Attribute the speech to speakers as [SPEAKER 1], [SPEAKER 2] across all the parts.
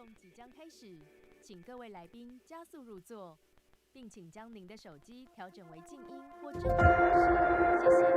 [SPEAKER 1] 动即将开始，请各位来宾加速入座，并请将您的手机调整为静音或震动模式，谢谢。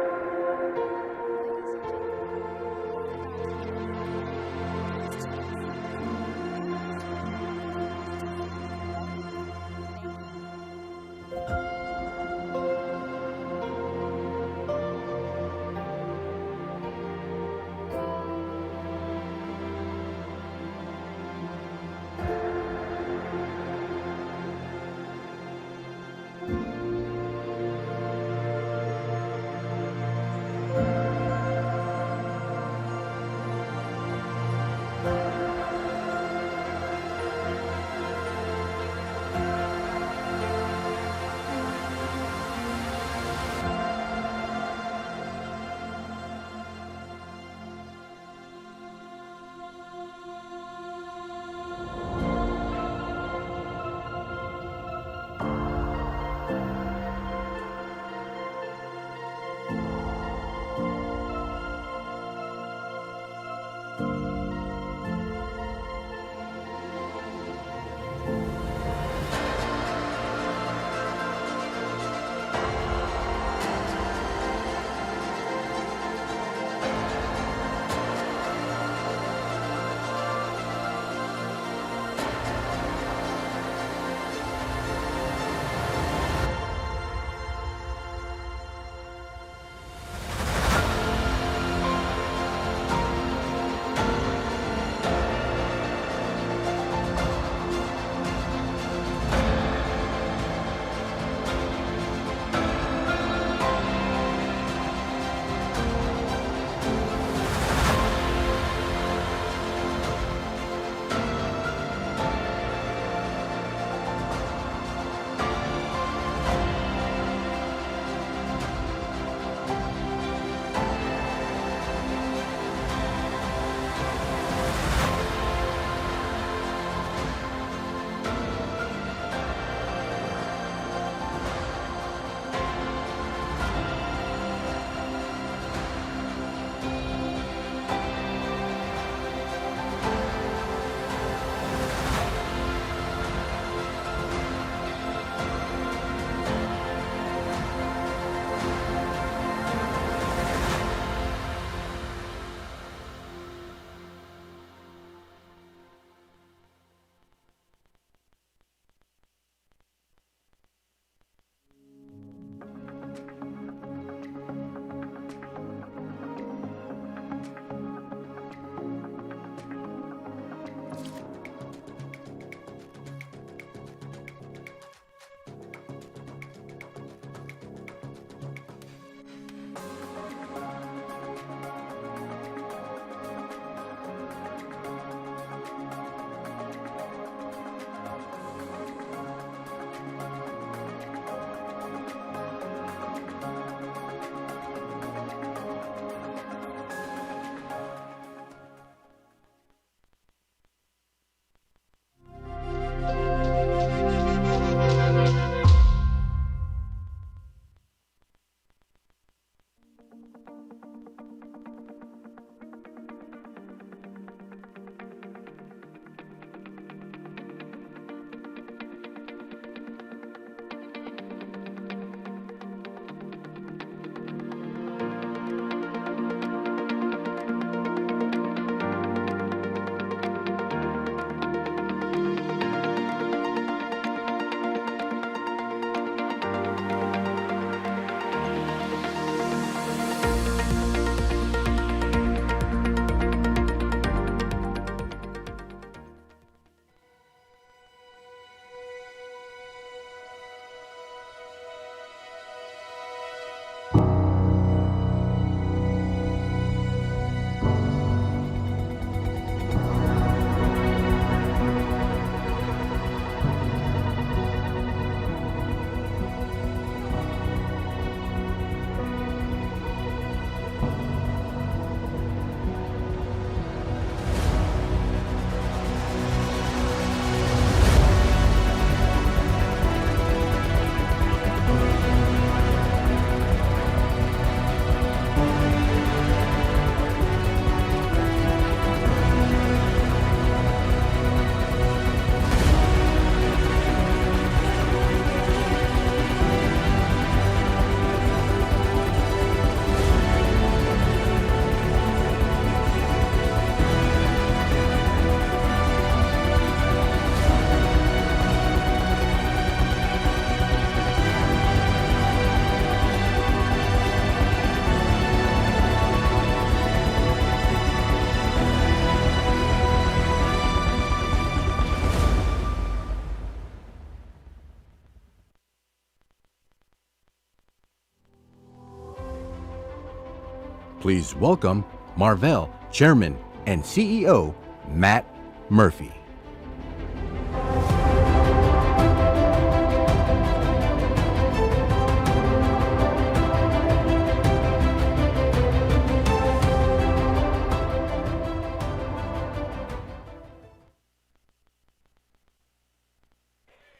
[SPEAKER 2] Please welcome Marvell Chairman and CEO, Matt Murphy.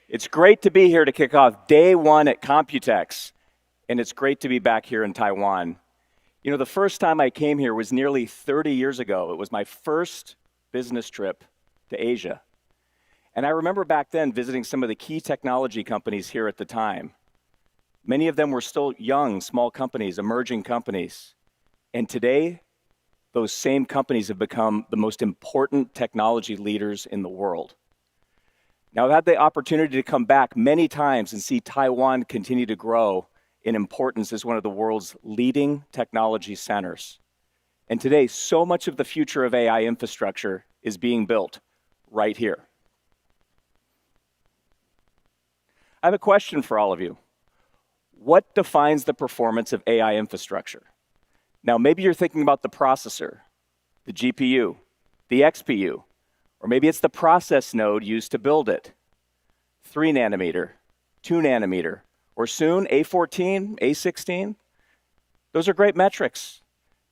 [SPEAKER 3] It's great to be here to kick off day one at COMPUTEX, and it's great to be back here in Taiwan. You know, the first time I came here was nearly 30 years ago. It was my first business trip to Asia. And I remember back then visiting some of the key technology companies here at the time. Many of them were still young, small companies, emerging companies. And today, those same companies have become the most important technology leaders in the world. Now, I've had the opportunity to come back many times and see Taiwan continue to grow in importance as one of the world's leading technology centers. And today, so much of the future of AI infrastructure is being built right here. I have a question for all of you. What defines the performance of AI infrastructure? Now, maybe you're thinking about the processor, the GPU, the XPU, or maybe it's the process node used to build it. 3 nanometer, 2 nanometer, or soon A14, A16. Those are great metrics.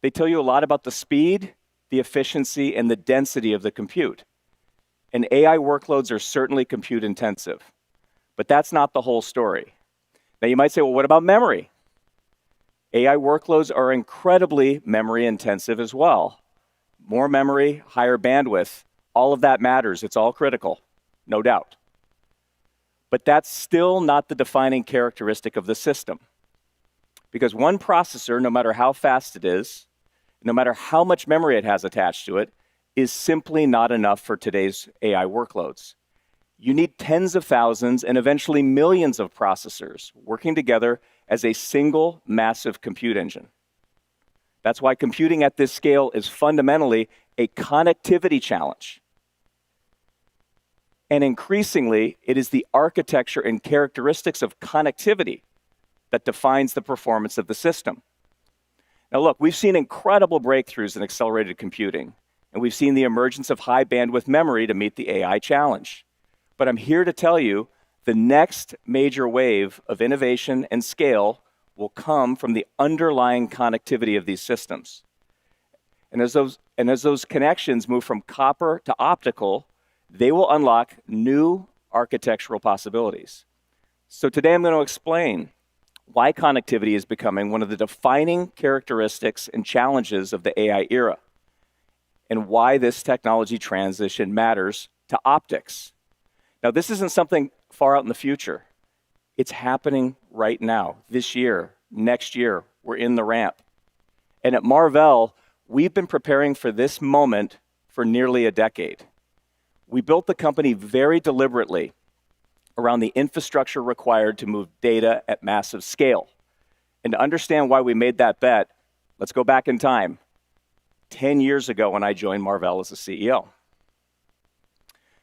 [SPEAKER 3] They tell you a lot about the speed, the efficiency, and the density of the compute. And AI workloads are certainly compute intensive. But that's not the whole story. Now you might say, well, what about memory? AI workloads are incredibly memory intensive as well. More memory, higher bandwidth. All of that matters. It's all critical, no doubt. But that's still not the defining characteristic of the system. Because one processor, no matter how fast it is, no matter how much memory it has attached to it, is simply not enough for today's AI workloads. You need tens of thousands and eventually millions of processors working together as a single massive compute engine. That's why computing at this scale is fundamentally a connectivity challenge. And increasingly, it is the architecture and characteristics of connectivity that defines the performance of the system. Now look, we've seen incredible breakthroughs in accelerated computing, and we've seen the emergence of high bandwidth memory to meet the AI challenge. But I'm here to tell you the next major wave of innovation and scale will come from the underlying connectivity of these systems. And as those connections move from copper to optical, they will unlock new architectural possibilities. So today I'm going to explain why connectivity is becoming one of the defining characteristics and challenges of the AI era, and why this technology transition matters to optics. Now, this isn't something far out in the future. It's happening right now, this year, next year. We're in the ramp. And at Marvell, we've been preparing for this moment for nearly a decade. We built the company very deliberately around the infrastructure required to move data at massive scale. And to understand why we made that bet, let's go back in time, 10 years ago when I joined Marvell as a CEO.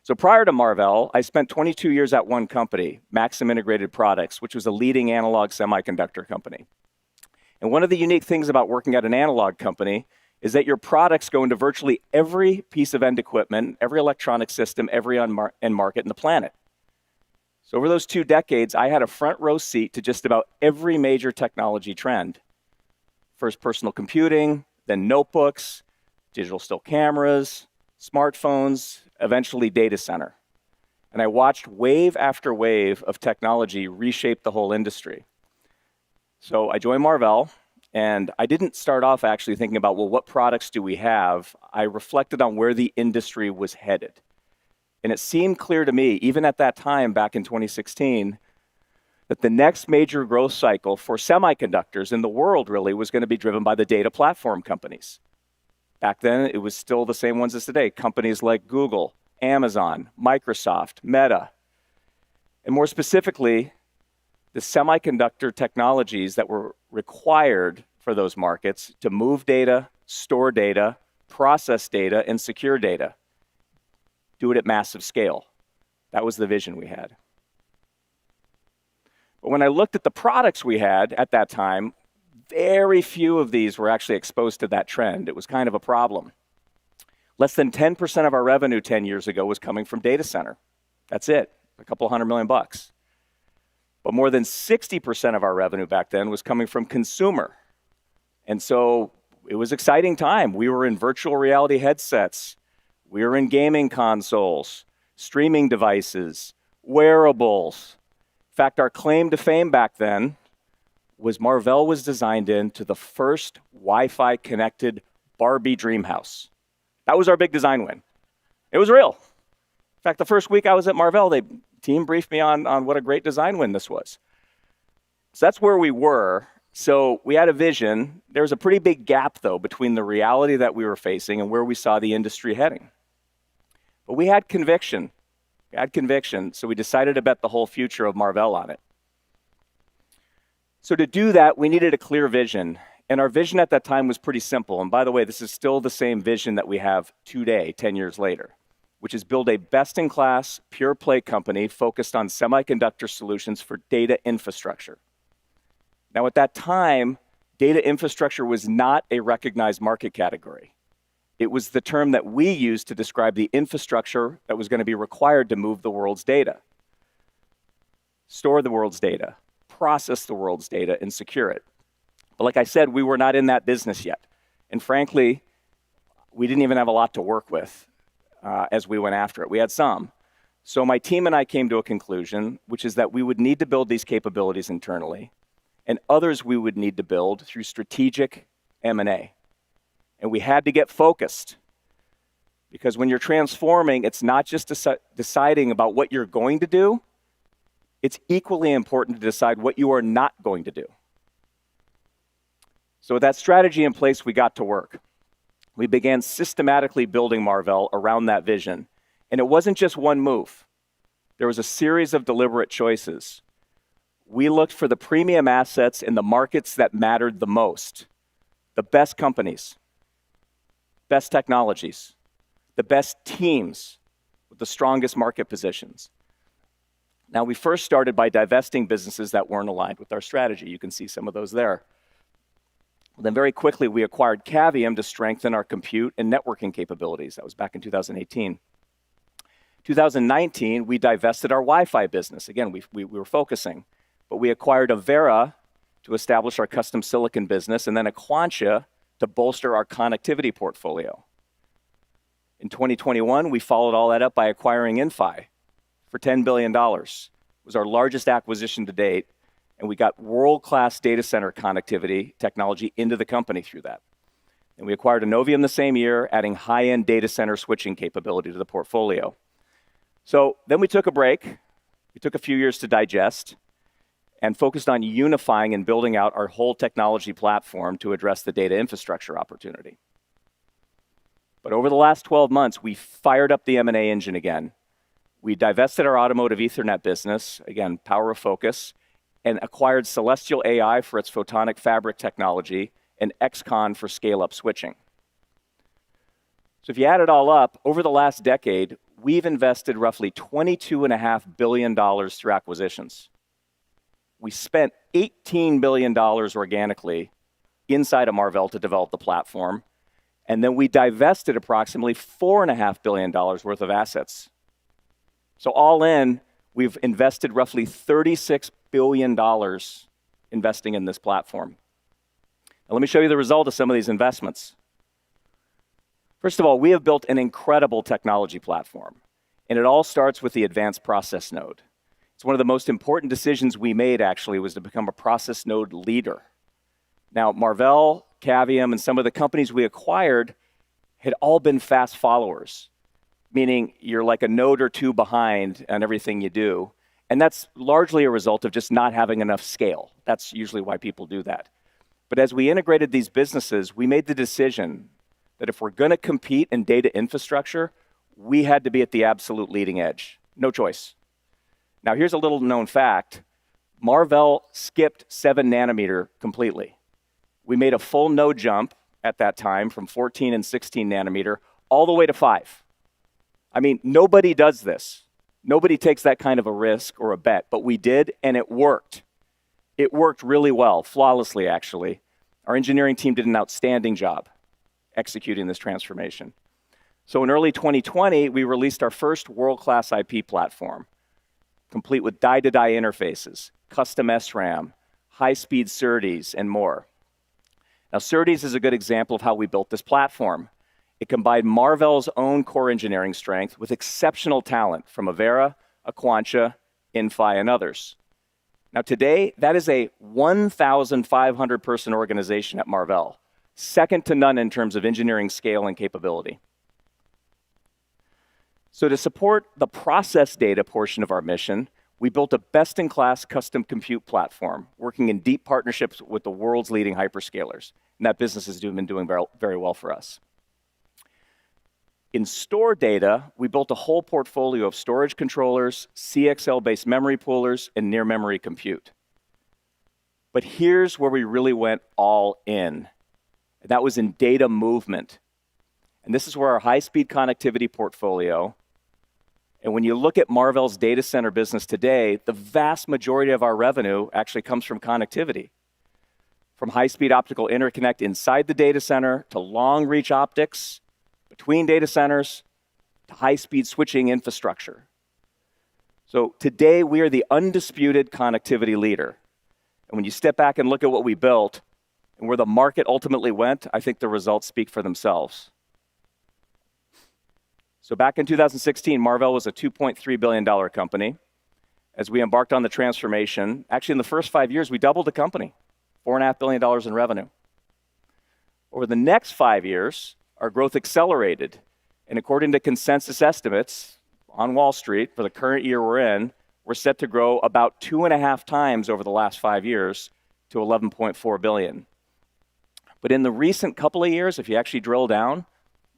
[SPEAKER 3] So prior to Marvell, I spent 22 years at one company, Maxim Integrated Products, which was a leading analog semiconductor company. And one of the unique things about working at an analog company is that your products go into virtually every piece of end equipment, every electronic system, every end market in the planet. So over those 2 decades, I had a front row seat to just about every major technology trend. First personal computing, then notebooks, digital still cameras, smartphones, eventually data center. And I watched wave after wave of technology reshape the whole industry. So I joined Marvell, and I didn't start off actually thinking about, well, what products do we have? I reflected on where the industry was headed. And it seemed clear to me, even at that time, back in 2016, that the next major growth cycle for semiconductors in the world really was going to be driven by the data platform companies. Back then, it was still the same ones as today, companies like Google, Amazon, Microsoft, Meta. And more specifically, the semiconductor technologies that were required for those markets to move data, store data, process data, and secure data. Do it at massive scale. That was the vision we had. But when I looked at the products we had at that time, very few of these were actually exposed to that trend. It was kind of a problem. Less than 10% of our revenue 10 years ago was coming from data center. That's it, a couple $100 million. But more than 60% of our revenue back then was coming from consumer. And so it was an exciting time. We were in virtual reality headsets. We were in gaming consoles, streaming devices, wearables. In fact, our claim to fame back then was Marvell was designed into the first Wi-Fi connected Barbie dream house. That was our big design win. It was real. In fact, the first week I was at Marvell, the team briefed me on what a great design win this was. So that's where we were. So we had a vision. There was a pretty big gap, though, between the reality that we were facing and where we saw the industry heading. But we had conviction. So we decided to bet the whole future of Marvell on it. So to do that, we needed a clear vision. And our vision at that time was pretty simple. And by the way, this is still the same vision that we have today, 10 years later, which is build a best-in-class, pure-play company focused on semiconductor solutions for data infrastructure. Now, at that time, data infrastructure was not a recognized market category. It was the term that we used to describe the infrastructure that was going to be required to move the world's data, store the world's data, process the world's data, and secure it. But like I said, we were not in that business yet. And frankly, we didn't even have a lot to work with as we went after it. We had some. So my team and I came to a conclusion, which is that we would need to build these capabilities internally, and others we would need to build through strategic M&A. And we had to get focused, because when you're transforming, it's not just deciding about what you're going to do, it's equally important to decide what you are not going to do. So with that strategy in place, we got to work. We began systematically building Marvell around that vision. And it wasn't just one move. There was a series of deliberate choices. We looked for the premium assets in the markets that mattered the most, the best companies, best technologies, the best teams with the strongest market positions. Now, we first started by divesting businesses that weren't aligned with our strategy. You can see some of those there. Then very quickly, we acquired Cavium to strengthen our compute and networking capabilities. That was back in 2018. 2019, we divested our Wi-Fi business. Again, we were focusing. But we acquired Avera to establish our custom silicon business, and then Aquantia to bolster our connectivity portfolio. In 2021, we followed all that up by acquiring Inphi for $10 billion. It was our largest acquisition to date, and we got world-class data center connectivity technology into the company through that. And we acquired Innovium the same year, adding high-end data center switching capability to the portfolio. So then we took a break. We took a few years to digest and focused on unifying and building out our whole technology platform to address the data infrastructure opportunity. But over the last 12 months, we fired up the M&A engine again. We divested our automotive Ethernet business, again, power of focus, and acquired Celestial AI for its photonic fabric technology and XConn for scale-up switching. So if you add it all up, over the last decade, we've invested roughly $22.5 billion through acquisitions. We spent $18 billion organically inside of Marvell to develop the platform, and then we divested approximately $4.5 billion worth of assets. So all in, we've invested roughly $36 billion investing in this platform. Now, let me show you the result of some of these investments. First of all, we have built an incredible technology platform, and it all starts with the advanced process node. It's one of the most important decisions we made, actually, was to become a process node leader. Now, Marvell, Cavium, and some of the companies we acquired had all been fast followers, meaning you're like a node or two behind on everything you do. And that's largely a result of just not having enough scale. That's usually why people do that. But as we integrated these businesses, we made the decision that if we're going to compete in data infrastructure, we had to be at the absolute leading edge. No choice. Now, here's a little known fact. Marvell skipped 7 nanometer completely. We made a full node jump at that time from 14 and 16 nanometer all the way to 5. I mean, nobody does this. Nobody takes that kind of a risk or a bet, but we did, and it worked. It worked really well, flawlessly, actually. Our engineering team did an outstanding job executing this transformation. So in early 2020, we released our first world-class IP platform, complete with die-to-die interfaces, custom SRAM, high-speed SerDes, and more. Now, SerDes is a good example of how we built this platform. It combined Marvell's own core engineering strength with exceptional talent from Avera, Aquantia, Inphi, and others. Now, today, that is a 1,500-person organization at Marvell, second to none in terms of engineering scale and capability. So to support the process data portion of our mission, we built a best-in-class custom compute platform, working in deep partnerships with the world's leading hyperscalers. And that business has been doing very, very well for us. In store data, we built a whole portfolio of storage controllers, CXL-based memory poolers, and near-memory compute. But here's where we really went all in. And that was in data movement. And this is where our high-speed connectivity portfolio, and when you look at Marvell's data center business today, the vast majority of our revenue actually comes from connectivity. From high-speed optical interconnect inside the data center to long-reach optics between data centers to high-speed switching infrastructure. So today, we are the undisputed connectivity leader. And when you step back and look at what we built and where the market ultimately went, I think the results speak for themselves. So back in 2016, Marvell was a $2.3 billion company. As we embarked on the transformation, actually in the first 5 years, we doubled the company, $4.5 billion in revenue. Over the next 5 years, our growth accelerated. And according to consensus estimates on Wall Street for the current year we're in, we're set to grow about 2.5 times over the last 5 years to $11.4 billion. But in the recent couple of years, if you actually drill down,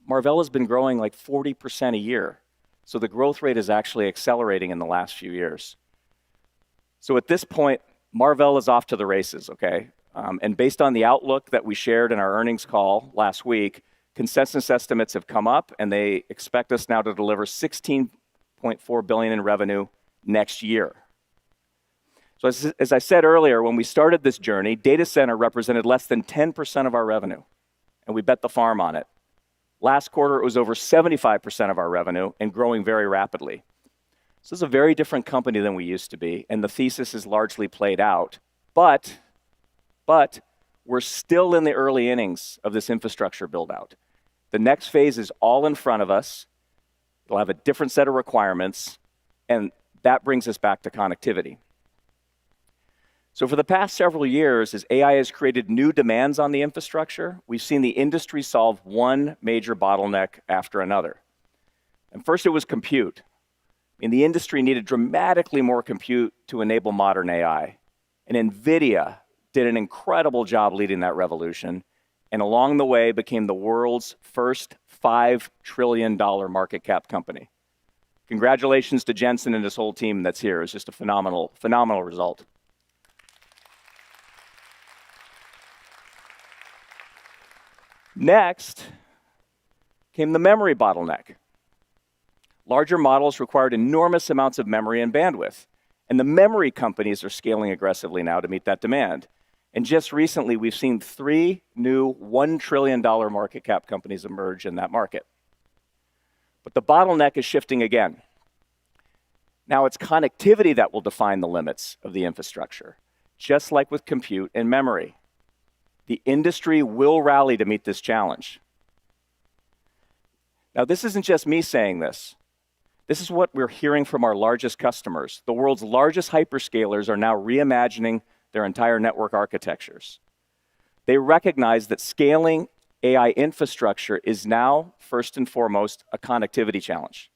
[SPEAKER 3] Marvell has been growing like 40% a year. So the growth rate is actually accelerating in the last few years. So at this point, Marvell is off to the races, okay? And based on the outlook that we shared in our earnings call last week, consensus estimates have come up and they expect us now to deliver $16.4 billion in revenue next year. So as I said earlier, when we started this journey, data center represented less than 10% of our revenue, and we bet the farm on it. Last quarter, it was over 75% of our revenue and growing very rapidly. So this is a very different company than we used to be, and the thesis is largely played out. But we're still in the early innings of this infrastructure build-out. The next phase is all in front of us. It'll have a different set of requirements, and that brings us back to connectivity. So for the past several years, as AI has created new demands on the infrastructure, we've seen the industry solve one major bottleneck after another. And first, it was compute. And the industry needed dramatically more compute to enable modern AI. And NVIDIA did an incredible job leading that revolution, and along the way became the world's first $5 trillion market cap company. Congratulations to Jensen and his whole team that's here. It's just a phenomenal result. Next came the memory bottleneck. Larger models required enormous amounts of memory and bandwidth, and the memory companies are scaling aggressively now to meet that demand. And just recently, we've seen 3 new $1 trillion market cap companies emerge in that market. But the bottleneck is shifting again. Now it's connectivity that will define the limits of the infrastructure, just like with compute and memory. The industry will rally to meet this challenge. Now, this isn't just me saying this. This is what we're hearing from our largest customers. The world's largest hyperscalers are now reimagining their entire network architectures. They recognize that scaling AI infrastructure is now, first and foremost, a connectivity challenge.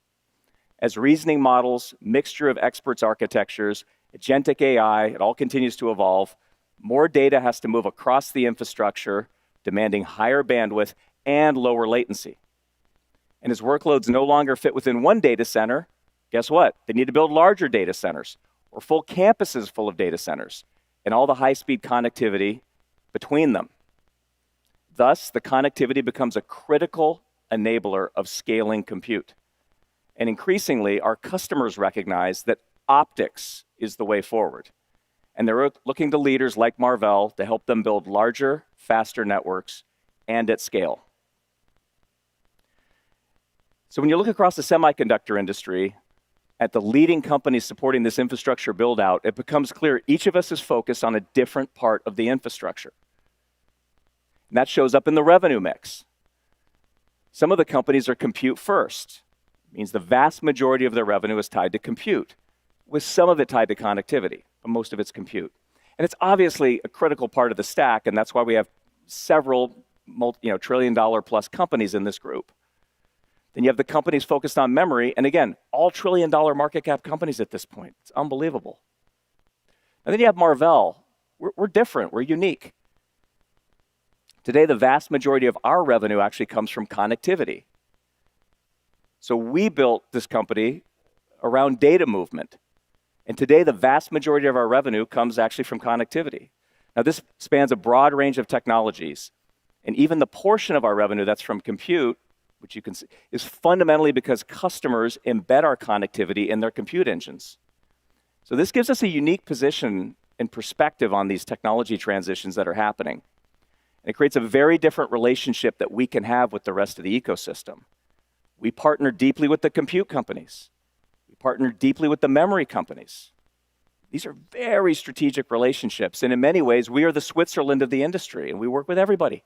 [SPEAKER 3] As reasoning models, mixture of experts architectures, agentic AI, it all continues to evolve, more data has to move across the infrastructure, demanding higher bandwidth and lower latency. And as workloads no longer fit within one data center, guess what? They need to build larger data centers or full campuses full of data centers and all the high-speed connectivity between them. Thus, the connectivity becomes a critical enabler of scaling compute. And increasingly, our customers recognize that optics is the way forward. And they're looking to leaders like Marvell to help them build larger, faster networks and at scale. So when you look across the semiconductor industry at the leading companies supporting this infrastructure build out, it becomes clear each of us is focused on a different part of the infrastructure. And that shows up in the revenue mix. Some of the companies are compute first. It means the vast majority of their revenue is tied to compute, with some of it tied to connectivity, but most of it's compute. And it's obviously a critical part of the stack, and that's why we have several trillion-dollar plus companies in this group. Then you have the companies focused on memory, and again, all trillion-dollar market cap companies at this point. It's unbelievable. And then you have Marvell. We're different, we're unique. Today, the vast majority of our revenue actually comes from connectivity. So we built this company around data movement. And today, the vast majority of our revenue comes actually from connectivity. Now, this spans a broad range of technologies. And even the portion of our revenue that's from compute, which you can see, is fundamentally because customers embed our connectivity in their compute engines. So this gives us a unique position and perspective on these technology transitions that are happening. And it creates a very different relationship that we can have with the rest of the ecosystem. We partner deeply with the compute companies. We partner deeply with the memory companies. These are very strategic relationships. And in many ways, we are the Switzerland of the industry, and we work with everybody.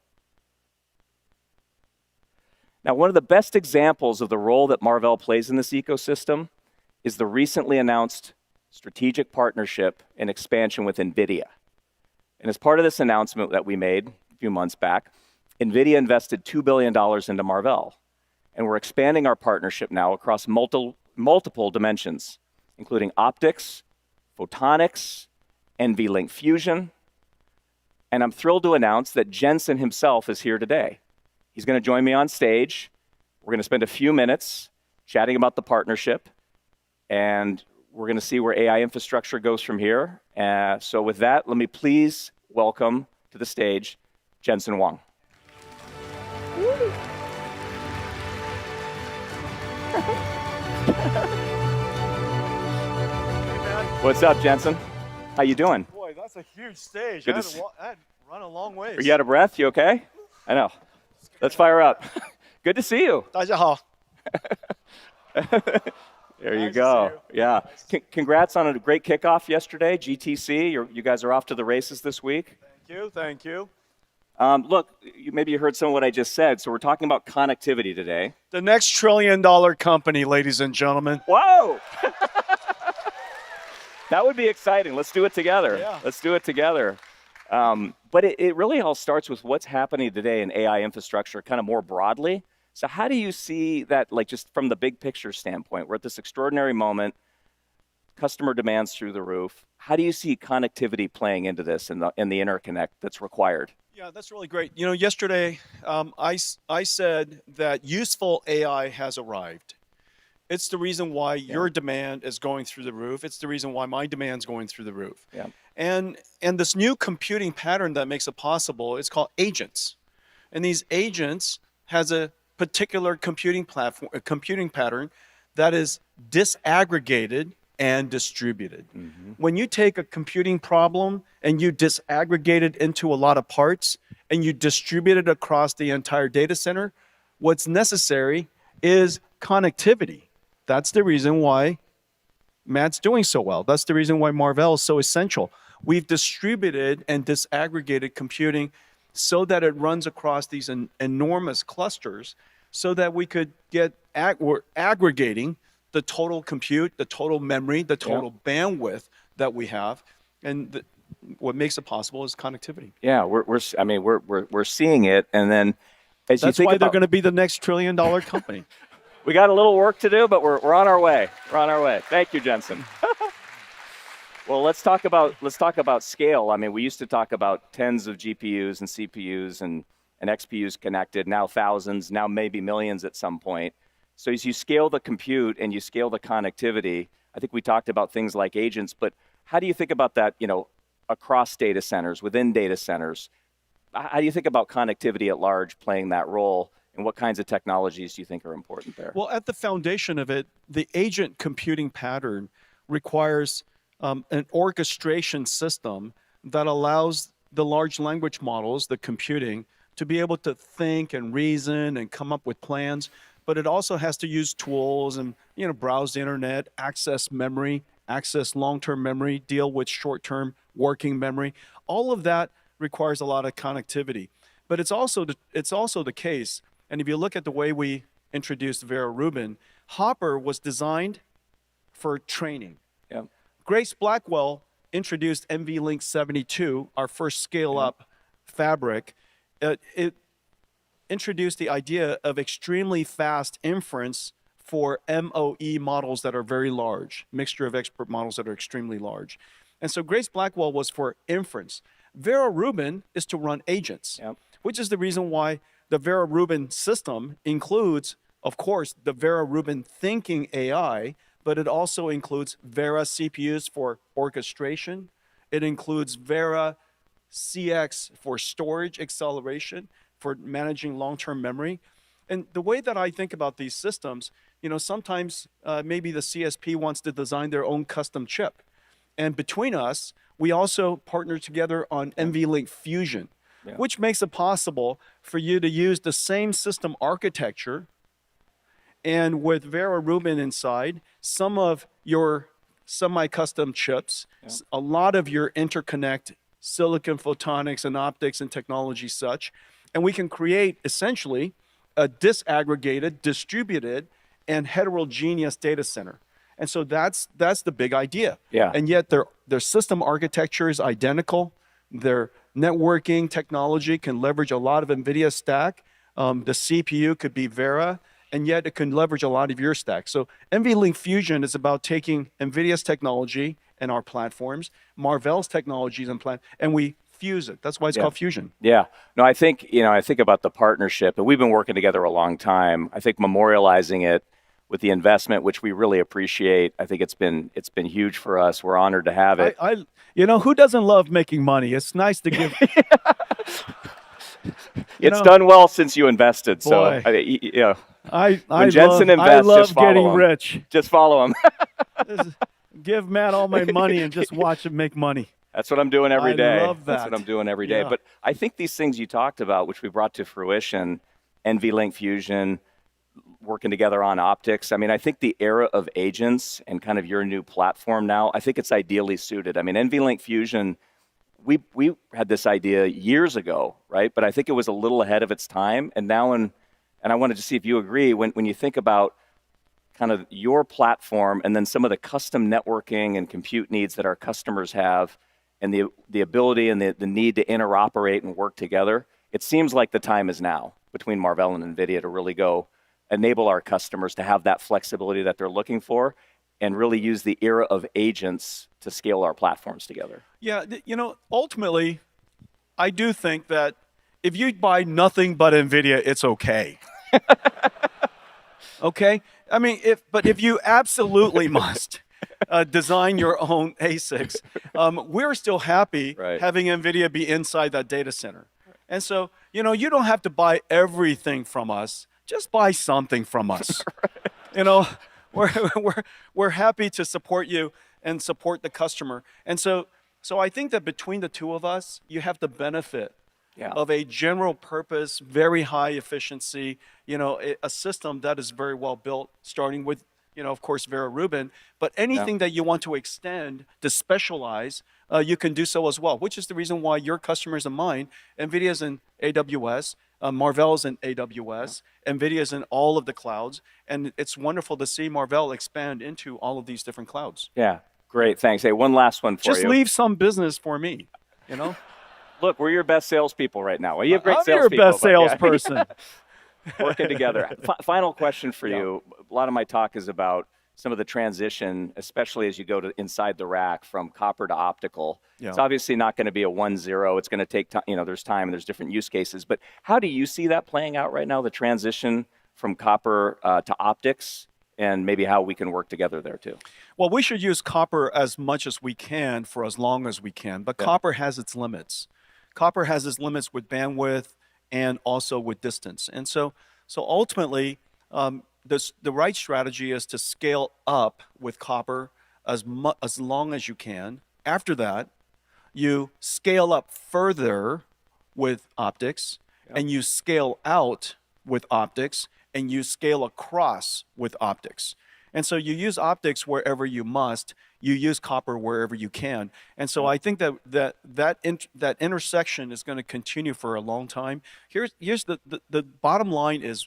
[SPEAKER 3] Now, one of the best examples of the role that Marvell plays in this ecosystem is the recently announced strategic partnership and expansion with NVIDIA. And as part of this announcement that we made a few months back, NVIDIA invested $2 billion into Marvell. And we're expanding our partnership now across multiple dimensions, including optics, photonics, NVLink Fusion. And I'm thrilled to announce that Jensen himself is here today. He's going to join me on stage. We're going to spend a few minutes chatting about the partnership, and we're going to see where AI infrastructure goes from here. So with that, let me please welcome to the stage Jensen Huang. What's up, Jensen? How you doing?
[SPEAKER 4] Boy, that's a huge stage.
[SPEAKER 3] Good
[SPEAKER 4] I
[SPEAKER 3] to
[SPEAKER 4] had run a long ways.
[SPEAKER 3] Are you out of breath? You okay? I know. Let's fire up. Good to see you.
[SPEAKER 4] 大家好.
[SPEAKER 3] There you
[SPEAKER 4] Nice to
[SPEAKER 3] go.
[SPEAKER 4] see you.
[SPEAKER 3] Yeah. Congrats on a great kickoff yesterday, GTC. You guys are off to the races this week.
[SPEAKER 4] Thank you.
[SPEAKER 3] Look, maybe you heard some of what I just said. So we're talking about connectivity today.
[SPEAKER 4] The next trillion-dollar company, ladies and gentlemen.
[SPEAKER 3] Whoa! That would be exciting. Let's do it together.
[SPEAKER 4] Yeah.
[SPEAKER 3] Let's do it together. But it really all starts with what's happening today in AI infrastructure kind of more broadly. So how do you see that, like just from the big picture standpoint? We're at this extraordinary moment, customer demands through the roof. How do you see connectivity playing into this and the interconnect that's required?
[SPEAKER 4] Yeah, that's really great. You know, yesterday I said that useful AI has arrived. It's the reason why your demand is going through the roof. It's the reason why my demand's going through the roof.
[SPEAKER 3] Yeah.
[SPEAKER 4] And this new computing pattern that makes it possible is called agents. And these agents has a particular computing platform, a computing pattern that is disaggregated and distributed. Mm-hmm. When you take a computing problem and you disaggregate it into a lot of parts and you distribute it across the entire data center, what's necessary is connectivity. That's the reason why Matt's doing so well. That's the reason why Marvell is so essential. We've distributed and disaggregated computing so that it runs across these enormous clusters so that we could get, we're aggregating the total compute, the total memory, the total bandwidth that we have. And what makes it possible is connectivity.
[SPEAKER 3] Yeah, we're seeing it. And then as
[SPEAKER 4] That's
[SPEAKER 3] you think
[SPEAKER 4] why
[SPEAKER 3] about,
[SPEAKER 4] they're going to be the next trillion-dollar company.
[SPEAKER 3] We got a little work to do, but we're on our way. We're on our way. Thank you, Jensen. Well, let's talk about scale. I mean, we used to talk about tens of GPUs and CPUs and XPUs connected, now thousands, now maybe millions at some point. So as you scale the compute and you scale the connectivity, I think we talked about things like agents, but how do you think about that, across data centers, within data centers? How do you think about connectivity at large playing that role? And what kinds of technologies do you think are important there?
[SPEAKER 4] Well, at the foundation of it, the agent computing pattern requires an orchestration system that allows the large language models, the computing, to be able to think and reason and come up with plans. But it also has to use tools and browse the internet, access memory, access long-term memory, deal with short-term working memory. All of that requires a lot of connectivity. But it's also the case, and if you look at the way we introduced Vera Rubin, Hopper was designed for training.
[SPEAKER 3] Yeah.
[SPEAKER 4] Grace Blackwell introduced NVLink 72, our first scale-up fabric. It introduced the idea of extremely fast inference for MOE models that are very large, mixture of expert models that are extremely large. And so Grace Blackwell was for inference. Vera Rubin is to run agents, which is the reason why the Vera Rubin system includes, of course, the Vera Rubin thinking AI, but it also includes Vera CPUs for orchestration. It includes Vera CX for storage acceleration, for managing long-term memory. And the way that I think about these systems, sometimes maybe the CSP wants to design their own custom chip. And between us, we also partner together on NVLink Fusion, which makes it possible for you to use the same system architecture and with Vera Rubin inside, some of your semi-custom chips, a lot of your interconnect, silicon photonics and optics and technology such, and we can create essentially a disaggregated, distributed, and heterogeneous data center. And so that's the big idea.
[SPEAKER 3] Yeah.
[SPEAKER 4] And yet their system architecture is identical. Their networking technology can leverage a lot of NVIDIA stack. The CPU could be Vera, and yet it can leverage a lot of your stack. So NVLink Fusion is about taking NVIDIA's technology and our platforms, Marvell's technologies and we fuse it. That's why it's called Fusion.
[SPEAKER 3] Yeah. No, I think about the partnership, and we've been working together a long time. I think memorializing it with the investment, which we really appreciate. I think it's been huge for us. We're honored to have it.
[SPEAKER 4] Who doesn't love making money? It's nice to give.
[SPEAKER 3] It's done well since you invested.
[SPEAKER 4] Boy.
[SPEAKER 3] So, when Jensen invests,
[SPEAKER 4] I love
[SPEAKER 3] just follow
[SPEAKER 4] getting
[SPEAKER 3] him.
[SPEAKER 4] rich.
[SPEAKER 3] Just follow him.
[SPEAKER 4] Give Matt all my money and just watch him make money.
[SPEAKER 3] That's what I'm doing every day.
[SPEAKER 4] I love that.
[SPEAKER 3] That's what I'm doing every day.
[SPEAKER 4] Yeah.
[SPEAKER 3] But I think these things you talked about, which we brought to fruition, NVLink Fusion, working together on optics. I mean, I think the era of agents and kind of your new platform now, I think it's ideally suited. I mean, NVLink Fusion, we had this idea years ago, right? But I think it was a little ahead of its time. And now, and I wanted to see if you agree, when you think about kind of your platform and then some of the custom networking and compute needs that our customers have, and the ability and the need to interoperate and work together, it seems like the time is now between Marvell and NVIDIA to really go enable our customers to have that flexibility that they're looking for and really use the era of agents to scale our platforms together.
[SPEAKER 4] Yeah, ultimately, I do think that if you buy nothing but NVIDIA, it's okay. Okay? I mean, if you absolutely must design your own ASICs, we're still happy having NVIDIA be inside that data center. And so, you don't have to buy everything from us. Just buy something from us. We're happy to support you and support the customer. And so I think that between the two of us, you have the benefit of a general purpose, very high efficiency, a system that is very well built, starting with, of course, Vera Rubin. But anything that you want to extend, to specialize, you can do so as well, which is the reason why your customers and mine, NVIDIA's in AWS, Marvell's in AWS, NVIDIA's in all of the clouds, and it's wonderful to see Marvell expand into all of these different clouds.
[SPEAKER 3] Yeah, great, thanks. Hey, one last one for you.
[SPEAKER 4] Just leave some business for me,
[SPEAKER 3] Look, we're your best salespeople right now. Well, you have great
[SPEAKER 4] I'm your best salesperson.
[SPEAKER 3] Working together. Final question for you. A lot of my talk is about some of the transition, especially as you go to inside the rack from copper to optical. It's obviously not going to be a 1-0. It's going to take time. There's time and there's different use cases. But how do you see that playing out right now, the transition from copper to optics, and maybe how we can work together there too?
[SPEAKER 4] Well, we should use copper as much as we can for as long as we can. But copper has its limits. Copper has its limits with bandwidth and also with distance. And so ultimately, the right strategy is to scale up with copper as long as you can. After that, you scale up further with optics, and you scale out with optics, and you scale across with optics. And so you use optics wherever you must. You use copper wherever you can. And so I think that intersection is going to continue for a long time. Here's the bottom line is,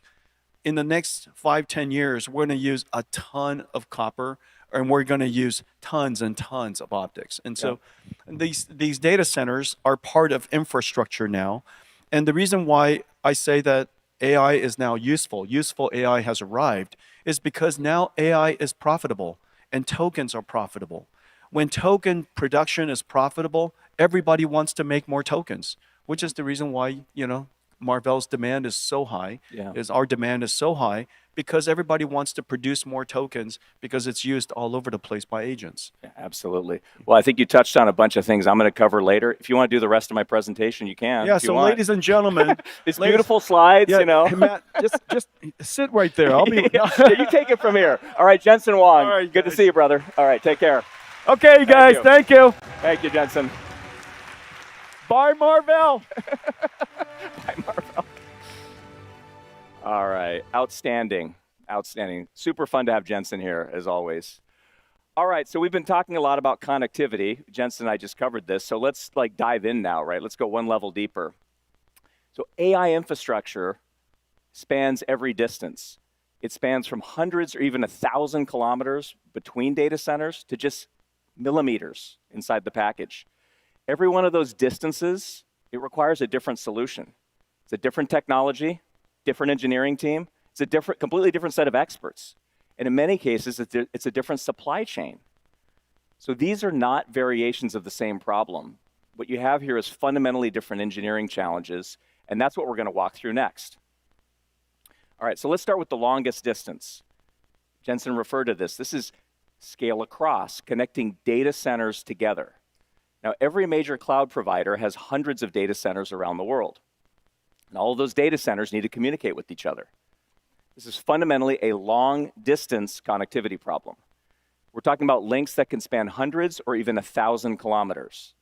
[SPEAKER 4] in the next 5-10 years, we're going to use a ton of copper, and we're going to use tons and tons of optics. And so these data centers are part of infrastructure now. And the reason why I say that AI is now useful AI has arrived, is because now AI is profitable and tokens are profitable. When token production is profitable, everybody wants to make more tokens, which is the reason why, Marvell's demand is so high, our demand is so high, because everybody wants to produce more tokens because it's used all over the place by agents.
[SPEAKER 3] Yeah, absolutely. Well, I think you touched on a bunch of things I'm going to cover later. If you want to do the rest of my presentation, you can.
[SPEAKER 4] Yeah, so ladies and gentlemen.
[SPEAKER 3] These beautiful slides,
[SPEAKER 4] Hey, Matt, just sit right there. I'll be.
[SPEAKER 3] Yeah, you take it from here. All right, Jensen Wong.
[SPEAKER 4] All right,
[SPEAKER 3] good
[SPEAKER 4] guys.
[SPEAKER 3] to see you, brother. All right, take care.
[SPEAKER 4] Okay, guys, thank you.
[SPEAKER 3] Thank you, Jensen.
[SPEAKER 4] Bye, Marvell.
[SPEAKER 3] Bye, Marvell. All right, outstanding. Super fun to have Jensen here, as always. All right, so we've been talking a lot about connectivity. Jensen and I just covered this, so let's dive in now, right? Let's go one level deeper. So AI infrastructure spans every distance. It spans from hundreds or even 1,000 kilometers between data centers to just millimeters inside the package. Every one of those distances, it requires a different solution. It's a different technology, different engineering team. It's a completely different set of experts. And in many cases, it's a different supply chain. So these are not variations of the same problem. What you have here is fundamentally different engineering challenges, and that's what we're going to walk through next. All right, so let's start with the longest distance. Jensen referred to this. This is scale across, connecting data centers together. Now, every major cloud provider has hundreds of data centers around the world. And all of those data centers need to communicate with each other. This is fundamentally a long-distance connectivity problem. We're talking about links that can span hundreds or even 1,000 kilometers.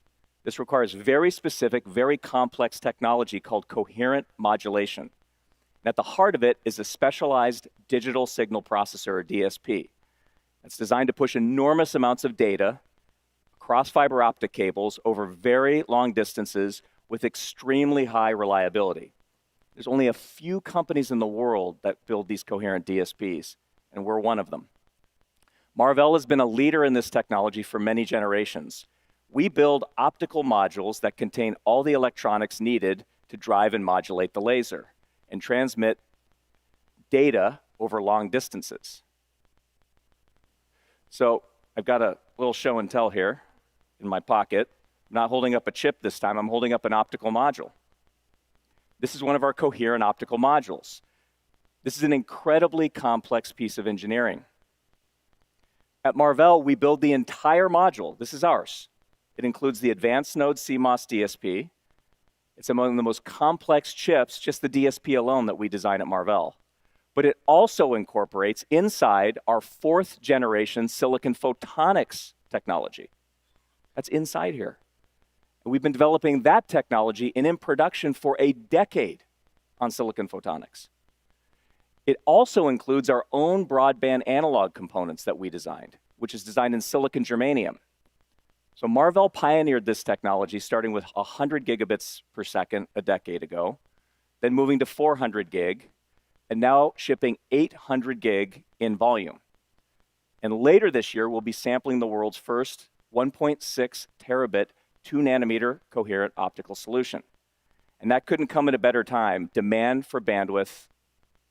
[SPEAKER 3] This requires very specific, very complex technology called coherent modulation. And at the heart of it is a specialized digital signal processor, or DSP. It's designed to push enormous amounts of data across fiber optic cables over very long distances with extremely high reliability. There's only a few companies in the world that build these coherent DSPs, and we're one of them. Marvell has been a leader in this technology for many generations. We build optical modules that contain all the electronics needed to drive and modulate the laser and transmit data over long distances. So I've got a little show and tell here in my pocket. I'm not holding up a chip this time, I'm holding up an optical module. This is one of our coherent optical modules. This is an incredibly complex piece of engineering. At Marvell, we build the entire module. This is ours. It includes the advanced node CMOS DSP. It's among the most complex chips, just the DSP alone, that we design at Marvell. But it also incorporates inside our 4th generation silicon photonics technology. That's inside here. And we've been developing that technology and in production for a decade on silicon photonics. It also includes our own broadband analog components that we designed, which is designed in silicon germanium. So Marvell pioneered this technology starting with 100 gigabits per second a decade ago, then moving to 400 gig, and now shipping 800 gig in volume. And later this year, we'll be sampling the world's first 1.6 terabit 2 nanometer coherent optical solution. And that couldn't come at a better time. Demand for bandwidth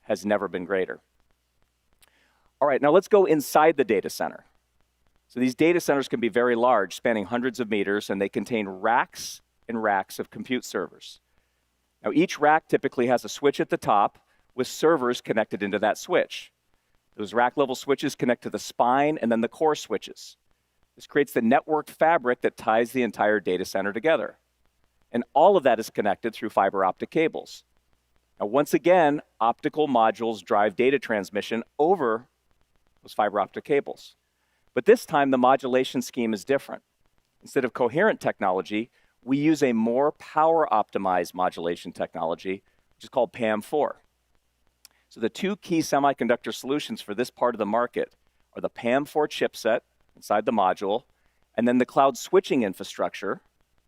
[SPEAKER 3] has never been greater. All right, now let's go inside the data center. So these data centers can be very large, spanning hundreds of meters, and they contain racks and racks of compute servers. Now each rack typically has a switch at the top with servers connected into that switch. Those rack level switches connect to the spine and then the core switches. This creates the networked fabric that ties the entire data center together. And all of that is connected through fiber optic cables. Now, once again, optical modules drive data transmission over those fiber optic cables. But this time, the modulation scheme is different. Instead of coherent technology, we use a more power-optimized modulation technology, which is called PAM4. So the two key semiconductor solutions for this part of the market are the PAM4 chipset inside the module, and then the cloud switching infrastructure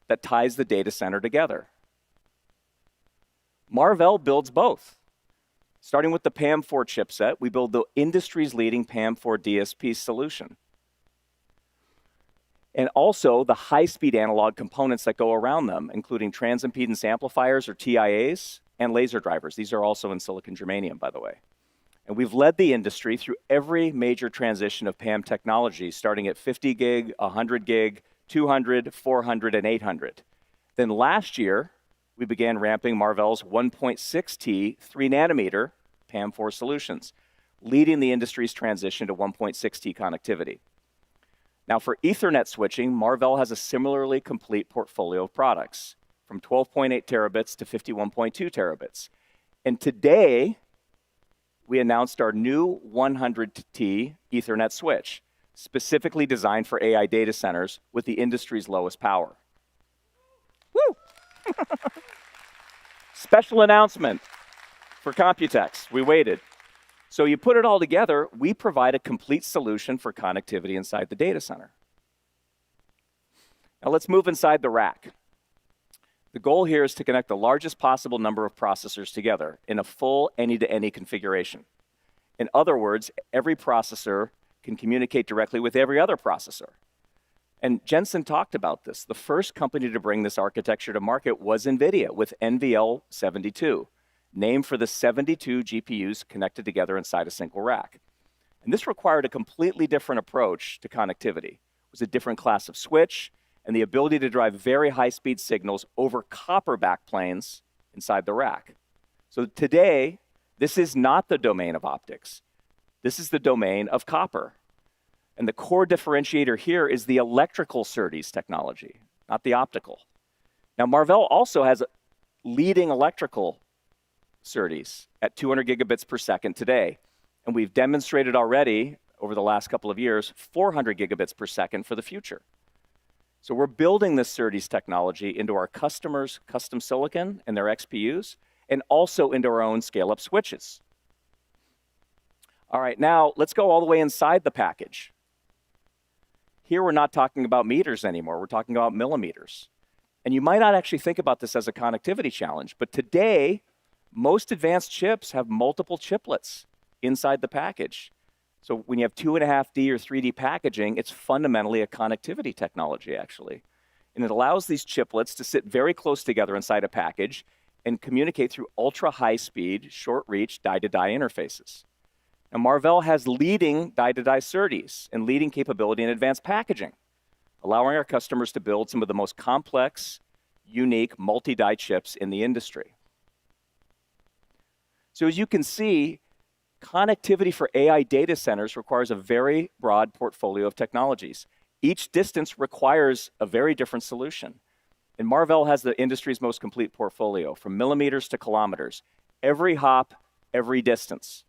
[SPEAKER 3] that ties the data center together. Marvell builds both. Starting with the PAM4 chipset, we build the industry's leading PAM4 DSP solution. And also the high-speed analog components that go around them, including transimpedance amplifiers or TIAs and laser drivers. These are also in silicon germanium, by the way. And we've led the industry through every major transition of PAM technology, starting at 50 gig, 100 gig, 200, 400, and 800. Then last year, we began ramping Marvell's 1.6T 3-nanometer PAM4 solutions, leading the industry's transition to 1.6T connectivity. Now, for Ethernet switching, Marvell has a similarly complete portfolio of products, from 12.8 terabits to 51.2 terabits. And today, we announced our new 100T Ethernet switch, specifically designed for AI data centers with the industry's lowest power. Woo! Special announcement for COMPUTEX. We waited. So you put it all together, we provide a complete solution for connectivity inside the data center. Now let's move inside the rack. The goal here is to connect the largest possible number of processors together in a full any-to-any configuration. In other words, every processor can communicate directly with every other processor. And Jensen talked about this. The first company to bring this architecture to market was NVIDIA with NVL72. Named for the 72 GPUs connected together inside a single rack. And this required a completely different approach to connectivity. It was a different class of switch and the ability to drive very high-speed signals over copper backplanes inside the rack. So today, this is not the domain of optics. This is the domain of copper. And the core differentiator here is the electrical SerDes technology, not the optical. Now, Marvell also has leading electrical SerDes at 200 gigabits per second today. And we've demonstrated already over the last couple of years, 400 gigabits per second for the future. So we're building this SerDes technology into our customers' custom silicon and their XPUs, and also into our own scale-up switches. All right, now let's go all the way inside the package. Here we're not talking about meters anymore, we're talking about millimeters. And you might not actually think about this as a connectivity challenge, but today, most advanced chips have multiple chiplets inside the package. So when you have 2.5D or 3D packaging, it's fundamentally a connectivity technology, actually. And it allows these chiplets to sit very close together inside a package and communicate through ultra-high-speed, short-reach die-to-die interfaces. Now, Marvell has leading die-to-die SerDes and leading capability in advanced packaging, allowing our customers to build some of the most complex, unique multi-die chips in the industry. So as you can see, connectivity for AI data centers requires a very broad portfolio of technologies. Each distance requires a very different solution. And Marvell has the industry's most complete portfolio, from millimeters to kilometers, every hop, every distance.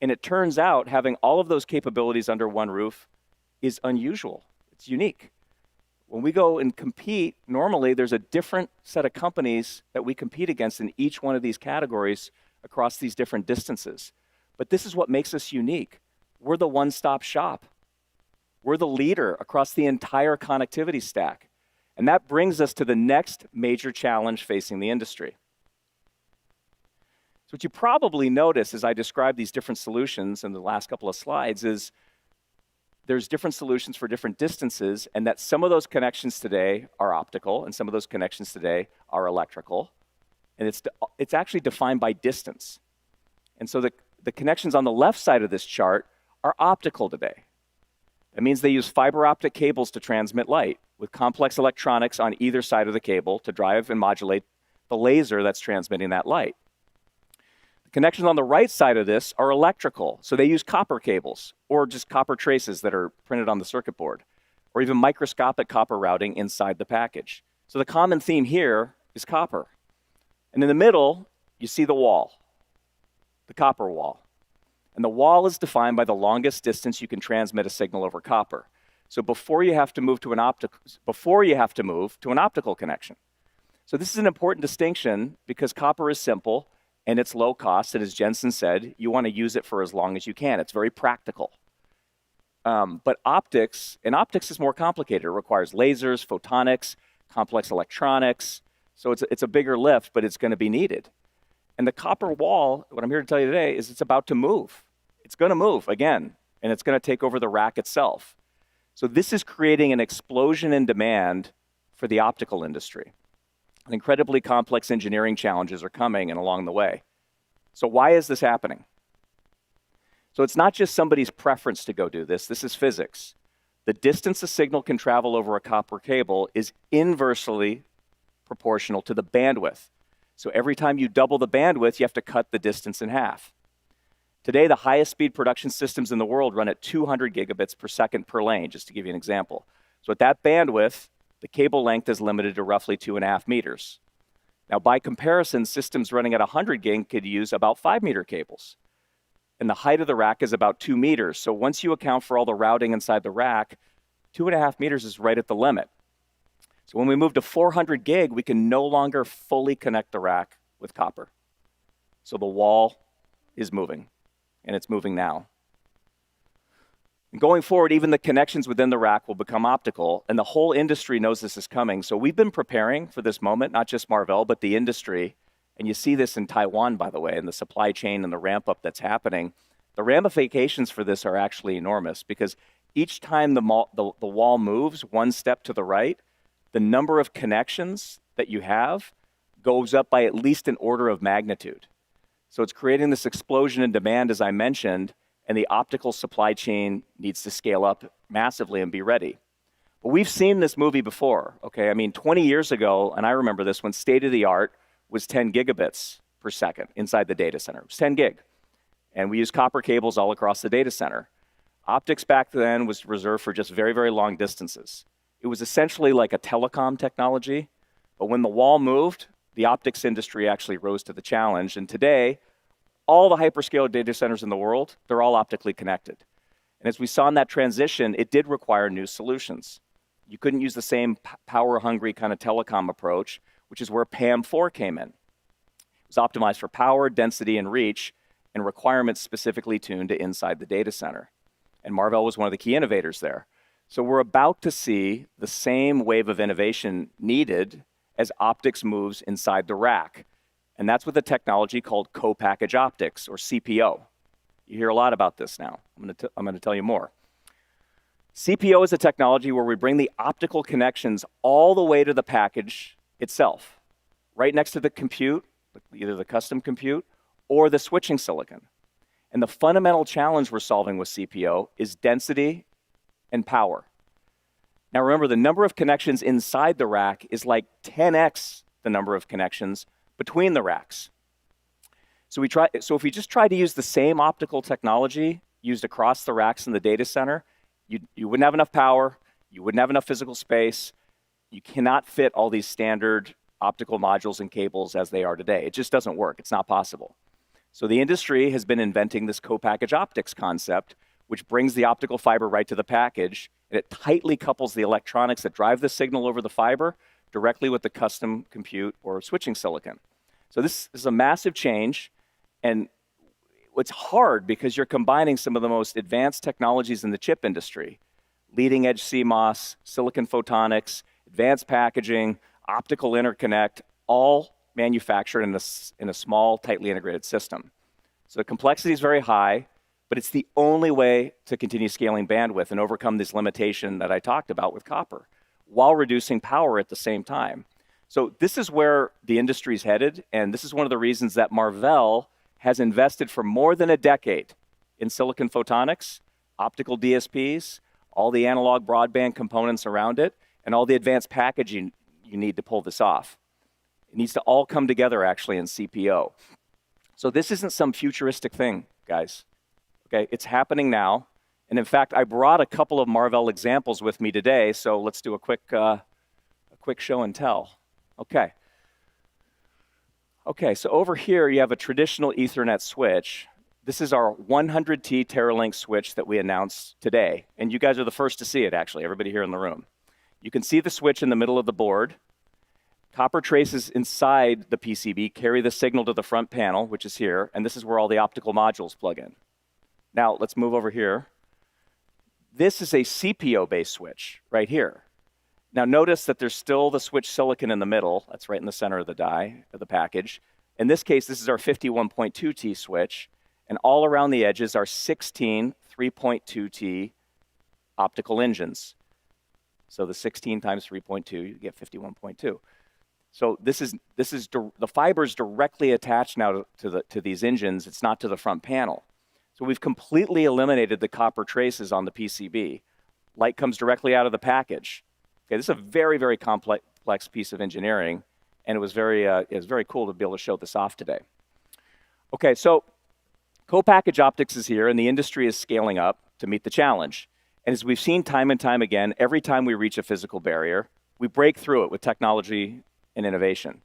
[SPEAKER 3] And it turns out having all of those capabilities under one roof is unusual. It's unique. When we go and compete, normally there's a different set of companies that we compete against in each one of these categories across these different distances. But this is what makes us unique. We're the one-stop shop. We're the leader across the entire connectivity stack. And that brings us to the next major challenge facing the industry. So what you probably notice as I describe these different solutions in the last couple of slides is there's different solutions for different distances, and that some of those connections today are optical and some of those connections today are electrical. And it's actually defined by distance. And so the connections on the left side of this chart are optical today. That means they use fiber optic cables to transmit light with complex electronics on either side of the cable to drive and modulate the laser that's transmitting that light. The connections on the right side of this are electrical. So they use copper cables or just copper traces that are printed on the circuit board, or even microscopic copper routing inside the package. So the common theme here is copper. And in the middle, you see the wall, the copper wall. And the wall is defined by the longest distance you can transmit a signal over copper. So before you have to move to an optical connection. So this is an important distinction because copper is simple and it's low cost. And as Jensen said, you want to use it for as long as you can. It's very practical. But optics is more complicated. It requires lasers, photonics, complex electronics. So it's a bigger lift, but it's going to be needed. And the copper wall, what I'm here to tell you today, is it's about to move. It's going to move again, and it's going to take over the rack itself. So this is creating an explosion in demand for the optical industry. And incredibly complex engineering challenges are coming and along the way. So why is this happening? So it's not just somebody's preference to go do this. This is physics. The distance a signal can travel over a copper cable is inversely proportional to the bandwidth. So every time you double the bandwidth, you have to cut the distance in half. Today, the highest speed production systems in the world run at 200 gigabits per second per lane, just to give you an example. So at that bandwidth, the cable length is limited to roughly 2.5 meters. Now, by comparison, systems running at 100 gig could use about 5-meter cables. And the height of the rack is about 2 meters. So once you account for all the routing inside the rack, 2.5 meters is right at the limit. So when we move to 400 gig, we can no longer fully connect the rack with copper. So the wall is moving, and it's moving now. And going forward, even the connections within the rack will become optical, and the whole industry knows this is coming. So we've been preparing for this moment, not just Marvell, but the industry. And you see this in Taiwan, by the way, in the supply chain and the ramp up that's happening. The ramifications for this are actually enormous because each time the wall moves one step to the right, the number of connections that you have goes up by at least an order of magnitude. So it's creating this explosion in demand, as I mentioned, and the optical supply chain needs to scale up massively and be ready. But we've seen this movie before, okay? I mean, 20 years ago, and I remember this, when state-of-the-art was 10 gigabits per second inside the data center. It was 10 gig. And we used copper cables all across the data center. Optics back then was reserved for just very, very long distances. It was essentially like a telecom technology, but when the wall moved, the optics industry actually rose to the challenge. And today, all the hyperscale data centers in the world, they're all optically connected. And as we saw in that transition, it did require new solutions. You couldn't use the same power-hungry kind of telecom approach, which is where PAM4 came in. It was optimized for power, density, and reach, and requirements specifically tuned to inside the data center. And Marvell was one of the key innovators there. So we're about to see the same wave of innovation needed as optics moves inside the rack. And that's with a technology called co-packaged optics, or CPO. You hear a lot about this now. I'm going to tell you more. CPO is a technology where we bring the optical connections all the way to the package itself, right next to the compute, either the custom compute or the switching silicon. And the fundamental challenge we're solving with CPO is density and power. Now remember, the number of connections inside the rack is like 10x the number of connections between the racks. So if we just try to use the same optical technology used across the racks in the data center, you wouldn't have enough power, you wouldn't have enough physical space, you cannot fit all these standard optical modules and cables as they are today. It just doesn't work, it's not possible. So the industry has been inventing this co-packaged optics concept, which brings the optical fiber right to the package, and it tightly couples the electronics that drive the signal over the fiber directly with the custom compute or switching silicon. So this is a massive change, and it's hard because you're combining some of the most advanced technologies in the chip industry, leading edge CMOS, silicon photonics, advanced packaging, optical interconnect, all manufactured in a small, tightly integrated system. So the complexity is very high, but it's the only way to continue scaling bandwidth and overcome this limitation that I talked about with copper, while reducing power at the same time. So this is where the industry is headed, and this is one of the reasons that Marvell has invested for more than a decade in silicon photonics, optical DSPs, all the analog broadband components around it, and all the advanced packaging you need to pull this off. It needs to all come together actually in CPO. So this isn't some futuristic thing, guys. Okay, it's happening now. And in fact, I brought a couple of Marvell examples with me today, so let's do a quick show and tell. Okay, so over here you have a traditional Ethernet switch. This is our 100T Teralink switch that we announced today. And you guys are the first to see it, actually, everybody here in the room. You can see the switch in the middle of the board. Copper traces inside the PCB carry the signal to the front panel, which is here, and this is where all the optical modules plug in. Now, let's move over here. This is a CPO-based switch right here. Now, notice that there's still the switch silicon in the middle. That's right in the center of the die, of the package. In this case, this is our 51.2T switch, and all around the edges are 16 3.2T optical engines. So the 16 times 3.2, you get 51.2. So this is the fibers directly attached now to these engines. It's not to the front panel. So we've completely eliminated the copper traces on the PCB. Light comes directly out of the package. Okay, this is a very, very complex piece of engineering, and it was very cool to be able to show this off today. Okay, so co-package optics is here, and the industry is scaling up to meet the challenge. And as we've seen time and time again, every time we reach a physical barrier, we break through it with technology and innovation.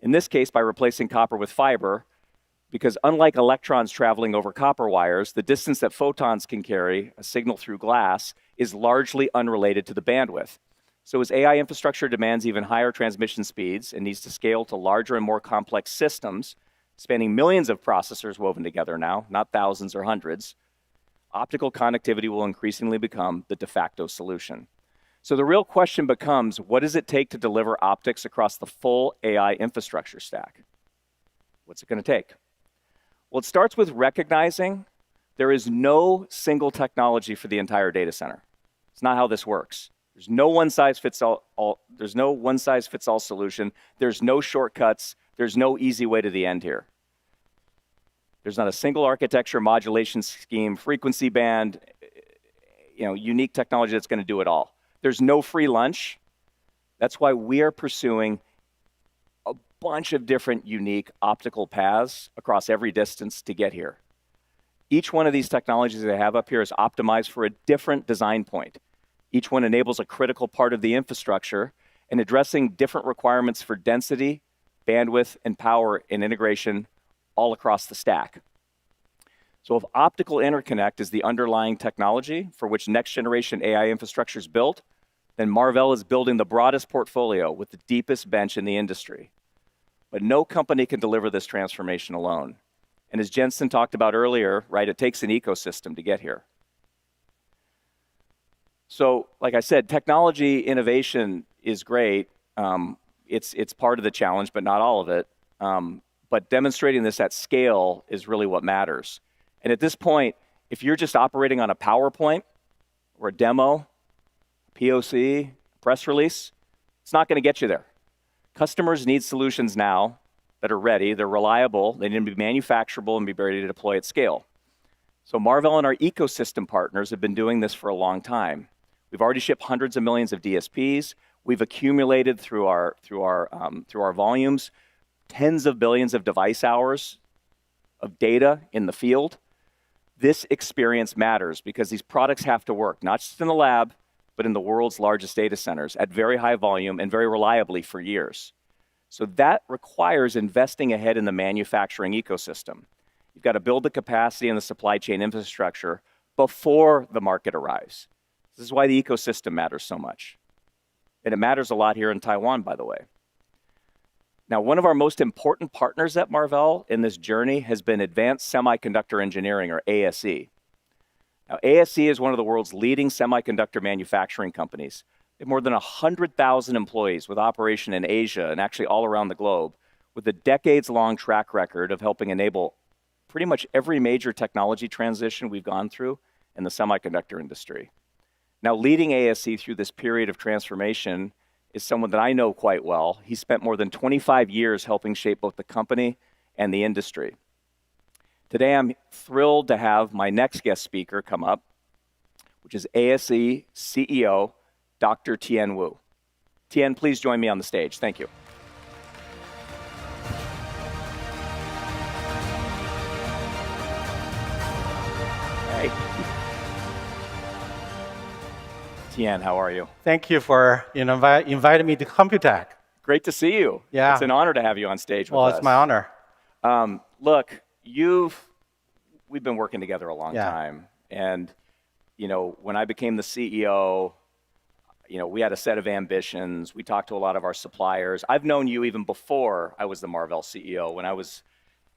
[SPEAKER 3] In this case, by replacing copper with fiber, because unlike electrons traveling over copper wires, the distance that photons can carry a signal through glass is largely unrelated to the bandwidth. So as AI infrastructure demands even higher transmission speeds and needs to scale to larger and more complex systems, spanning millions of processors woven together now, not thousands or hundreds, optical connectivity will increasingly become the de facto solution. So the real question becomes, what does it take to deliver optics across the full AI infrastructure stack? What's it going to take? Well, it starts with recognizing there is no single technology for the entire data center. It's not how this works. There's no one-size-fits-all. There's no one-size-fits-all solution. There's no shortcuts. There's no easy way to the end here. There's not a single architecture, modulation scheme, frequency band, unique technology that's going to do it all. There's no free lunch. That's why we are pursuing a bunch of different unique optical paths across every distance to get here. Each one of these technologies that I have up here is optimized for a different design point. Each one enables a critical part of the infrastructure and addressing different requirements for density, bandwidth, and power and integration all across the stack. So if optical interconnect is the underlying technology for which next generation AI infrastructure is built, then Marvell is building the broadest portfolio with the deepest bench in the industry. But no company can deliver this transformation alone. And as Jensen talked about earlier, right, it takes an ecosystem to get here. So like I said, technology innovation is great. It's part of the challenge, but not all of it. But demonstrating this at scale is really what matters. And at this point, if you're just operating on a PowerPoint or a demo, POC, press release, it's not going to get you there. Customers need solutions now that are ready, they're reliable, they need to be manufacturable and be ready to deploy at scale. So Marvell and our ecosystem partners have been doing this for a long time. We've already shipped hundreds of millions of DSPs. We've accumulated through our volumes tens of billions of device hours of data in the field. This experience matters because these products have to work, not just in the lab, but in the world's largest data centers at very high volume and very reliably for years. So that requires investing ahead in the manufacturing ecosystem. You've got to build the capacity and the supply chain infrastructure before the market arrives. This is why the ecosystem matters so much. And it matters a lot here in Taiwan, by the way. Now, one of our most important partners at Marvell in this journey has been Advanced Semiconductor Engineering, or ASE. Now, ASE is one of the world's leading semiconductor manufacturing companies. They have more than 100,000 employees with operation in Asia and actually all around the globe, with a decades-long track record of helping enable pretty much every major technology transition we've gone through in the semiconductor industry. Now, leading ASE through this period of transformation is someone that I know quite well. He spent more than 25 years helping shape both the company and the industry. Today, I'm thrilled to have my next guest speaker come up, which is ASE CEO, Dr. Tien Wu. Tien, please join me on the stage. Thank you. Hey. Tien, how are you?
[SPEAKER 5] Thank you for inviting me to COMPUTEX.
[SPEAKER 3] Great to see you.
[SPEAKER 5] Yeah.
[SPEAKER 3] It's an honor to have you on stage with us.
[SPEAKER 5] Well, it's my honor.
[SPEAKER 3] Look, we've been working together a long
[SPEAKER 5] Yeah.
[SPEAKER 3] time. And, when I became the CEO, we had a set of ambitions. We talked to a lot of our suppliers. I've known you even before I was the Marvell CEO, when I was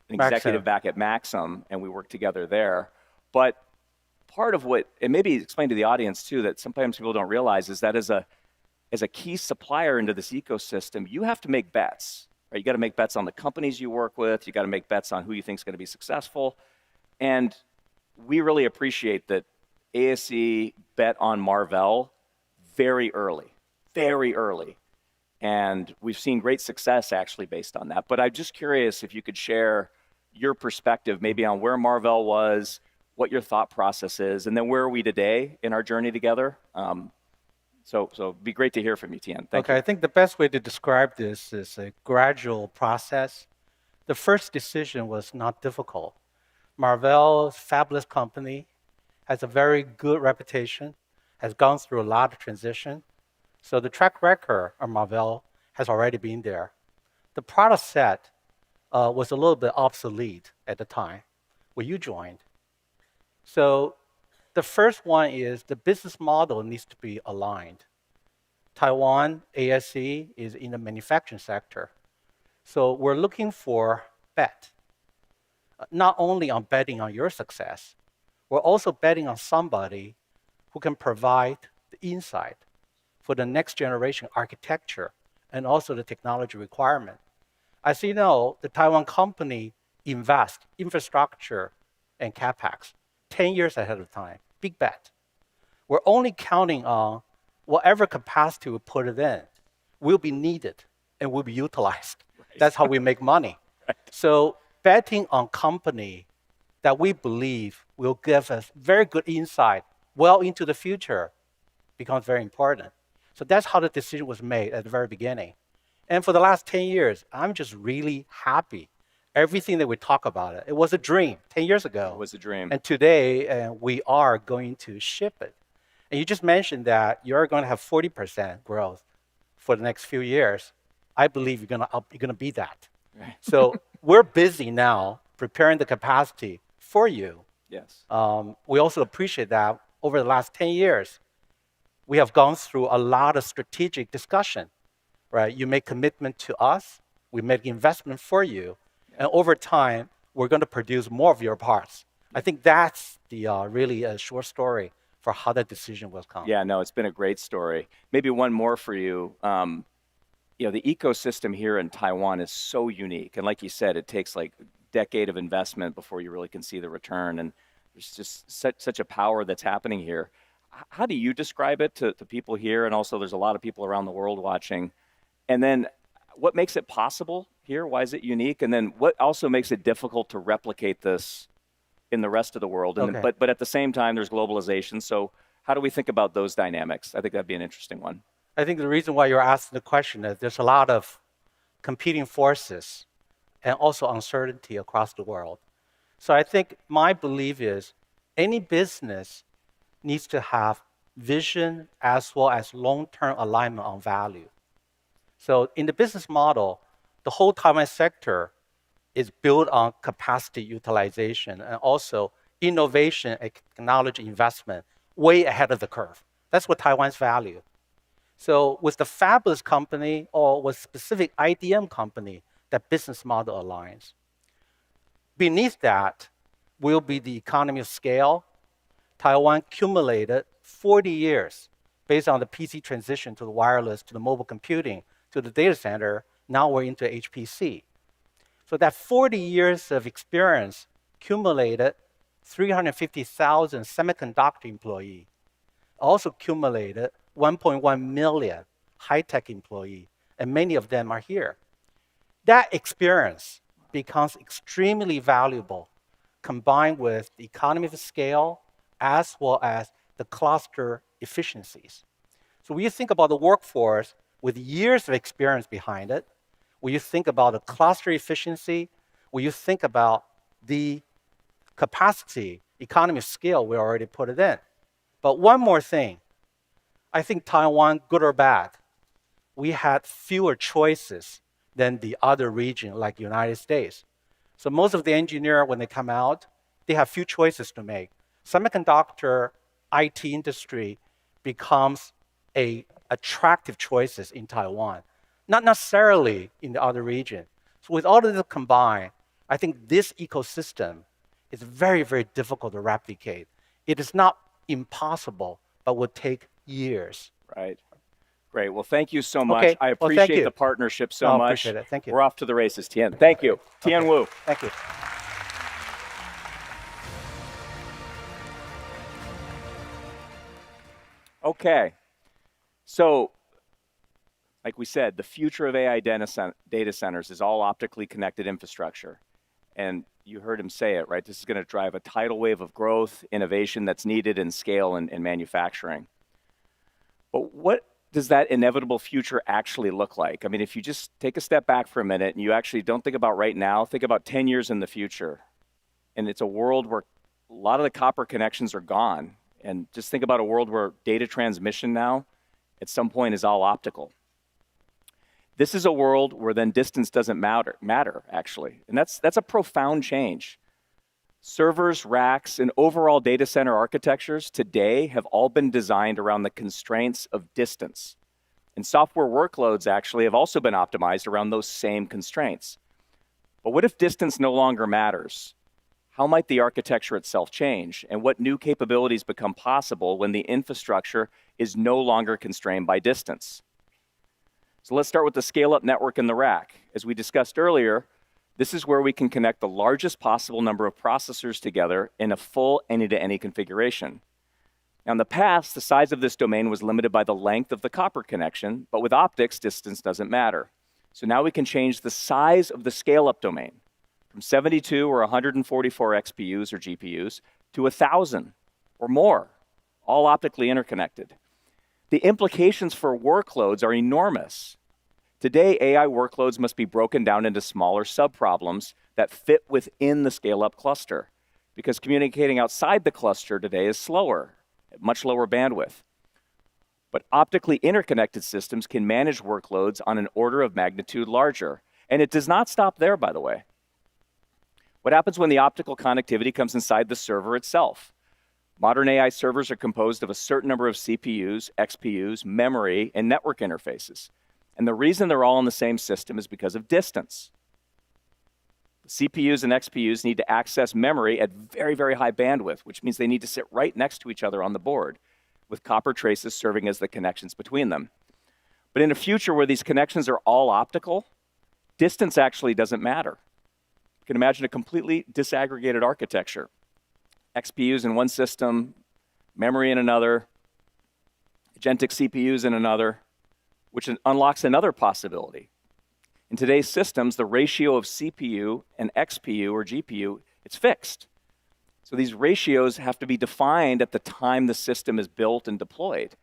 [SPEAKER 3] an executive back at Maxim, and we worked together there. But part of what, and maybe explain to the audience too, that sometimes people don't realize is that as a key supplier into this ecosystem, you have to make bets. Right? You got to make bets on the companies you work with. You got to make bets on who you think is going to be successful. And we really appreciate that ASE bet on Marvell very early. And we've seen great success actually based on that. But I'm just curious if you could share your perspective maybe on where Marvell was, what your thought process is, and then where are we today in our journey together? So it'd be great to hear from you, Tien. Thank you.
[SPEAKER 5] I think the best way to describe this is a gradual process. The first decision was not difficult. Marvell, fabulous company, has a very good reputation, has gone through a lot of transition. So the track record of Marvell has already been there. The product set was a little bit obsolete at the time when you joined. So the first one is the business model needs to be aligned. Taiwan, ASE, is in the manufacturing sector. So we're looking for bet, not only on betting on your success, we're also betting on somebody who can provide the insight for the next generation architecture and also the technology requirement. As you know, the Taiwan company invest infrastructure and capex 10 years ahead of time, big bet. We're only counting on whatever capacity we put it in will be needed and will be utilized. Right. That's how we make money. Right. So betting on company that we believe will give us very good insight well into the future becomes very important. So that's how the decision was made at the very beginning. And for the last 10 years, I'm just really happy. Everything that we talk about, it was a dream 10 years ago.
[SPEAKER 3] It was a dream.
[SPEAKER 5] And today, we are going to ship it. And you just mentioned that you're going to have 40% growth for the next few years. I believe you're going to beat that. Right. So we're busy now preparing the capacity for you.
[SPEAKER 3] Yes.
[SPEAKER 5] We also appreciate that over the last 10 years, we have gone through a lot of strategic discussion, right? You make commitment to us, we make investment for you, and over time, we're going to produce more of your parts. I think that's the really a short story for how that decision was come.
[SPEAKER 3] Yeah, no, it's been a great story. Maybe one more for you. The ecosystem here in Taiwan is so unique. And like you said, it takes like a decade of investment before you really can see the return. And there's just such a power that's happening here. How do you describe it to people here? And also there's a lot of people around the world watching. And then what makes it possible here? Why is it unique? And then what also makes it difficult to replicate this in the rest of the world? And
[SPEAKER 5] Okay.
[SPEAKER 3] but at the same time, there's globalization. So how do we think about those dynamics? I think that'd be an interesting one.
[SPEAKER 5] I think the reason why you're asking the question is there's a lot of competing forces and also uncertainty across the world. So I think my belief is any business needs to have vision as well as long-term alignment on value. So in the business model, the whole Taiwan sector is built on capacity utilization and also innovation and technology investment way ahead of the curve. That's what Taiwan's value. So with the fabulous company or with specific IDM company, that business model aligns. Beneath that will be the economy of scale. Taiwan accumulated 40 years based on the PC transition to the wireless, to the mobile computing, to the data center. Now we're into HPC. So that 40 years of experience accumulated 350,000 semiconductor employees, also accumulated 1.1 million high-tech employees, and many of them are here. That experience becomes extremely valuable combined with the economy of scale as well as the cluster efficiencies. So when you think about the workforce with years of experience behind it, when you think about the cluster efficiency, when you think about the capacity, economy of scale, we already put it in. But one more thing, I think Taiwan, good or bad, we had fewer choices than the other region like United States. So most of the engineers, when they come out, they have few choices to make. Semiconductor IT industry becomes a attractive choices in Taiwan, not necessarily in the other region. So with all of this combined, I think this ecosystem is very, very difficult to replicate. It is not impossible, but would take years.
[SPEAKER 3] Right. Great. Well, thank you so much.
[SPEAKER 5] Okay.
[SPEAKER 3] I
[SPEAKER 5] Well,
[SPEAKER 3] appreciate
[SPEAKER 5] thank you.
[SPEAKER 3] the partnership so much.
[SPEAKER 5] Appreciate it. Thank you.
[SPEAKER 3] We're off to the races, Tian. Thank you. Tian Wu.
[SPEAKER 5] Thank you.
[SPEAKER 3] Okay. So, like we said, the future of AI data centers is all optically connected infrastructure. And you heard him say it, right? This is going to drive a tidal wave of growth, innovation that's needed in scale and manufacturing. But what does that inevitable future actually look like? I mean, if you just take a step back for a minute and you actually don't think about right now, think about 10 years in the future. And it's a world where a lot of the copper connections are gone. And just think about a world where data transmission now at some point is all optical. This is a world where then distance doesn't matter actually. And that's a profound change. Servers, racks, and overall data center architectures today have all been designed around the constraints of distance. And software workloads actually have also been optimized around those same constraints. But what if distance no longer matters? How might the architecture itself change? And what new capabilities become possible when the infrastructure is no longer constrained by distance? So let's start with the scale-up network in the rack. As we discussed earlier, this is where we can connect the largest possible number of processors together in a full any-to-any configuration. Now, in the past, the size of this domain was limited by the length of the copper connection, but with optics, distance doesn't matter. So now we can change the size of the scale-up domain from 72 or 144 XPUs or GPUs to 1,000 or more, all optically interconnected. The implications for workloads are enormous. Today, AI workloads must be broken down into smaller subproblems that fit within the scale-up cluster, because communicating outside the cluster today is slower, at much lower bandwidth. But optically interconnected systems can manage workloads on an order of magnitude larger. And it does not stop there, by the way. What happens when the optical connectivity comes inside the server itself? Modern AI servers are composed of a certain number of CPUs, XPUs, memory, and network interfaces. And the reason they're all in the same system is because of distance. The CPUs and XPUs need to access memory at very, very high bandwidth, which means they need to sit right next to each other on the board, with copper traces serving as the connections between them. But in a future where these connections are all optical, distance actually doesn't matter. You can imagine a completely disaggregated architecture. XPUs in one system, memory in another, agentic CPUs in another, which unlocks another possibility. In today's systems, the ratio of CPU and XPU or GPU, it's fixed. So these ratios have to be defined at the time the system is built and deployed.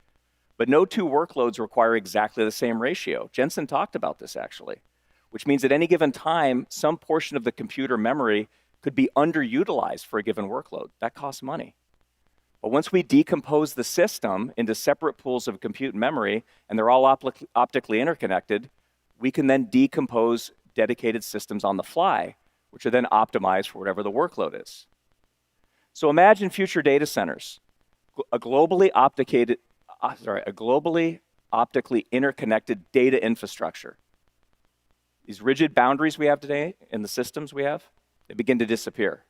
[SPEAKER 3] But no two workloads require exactly the same ratio. Jensen talked about this actually, which means at any given time, some portion of the computer memory could be underutilized for a given workload. That costs money. But once we decompose the system into separate pools of compute memory, and they're all optically interconnected, we can then decompose dedicated systems on the fly, which are then optimized for whatever the workload is. So imagine future data centers, a globally optically interconnected data infrastructure. These rigid boundaries we have today in the systems we have, they begin to disappear.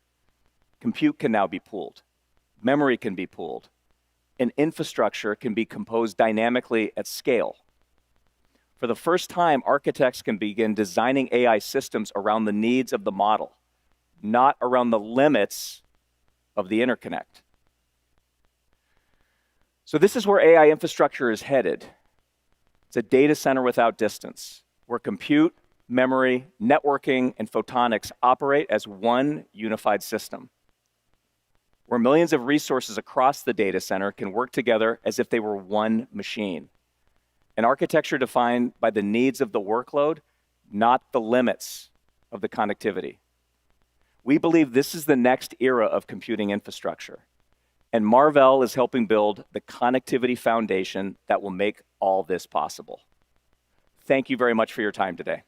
[SPEAKER 3] Compute can now be pooled. Memory can be pooled. And infrastructure can be composed dynamically at scale. For the first time, architects can begin designing AI systems around the needs of the model, not around the limits of the interconnect. So this is where AI infrastructure is headed. It's a data center without distance, where compute, memory, networking, and photonics operate as one unified system, where millions of resources across the data center can work together as if they were one machine. An architecture defined by the needs of the workload, not the limits of the connectivity. We believe this is the next era of computing infrastructure, and Marvell is helping build the connectivity foundation that will make all this possible. Thank you very much for your time today.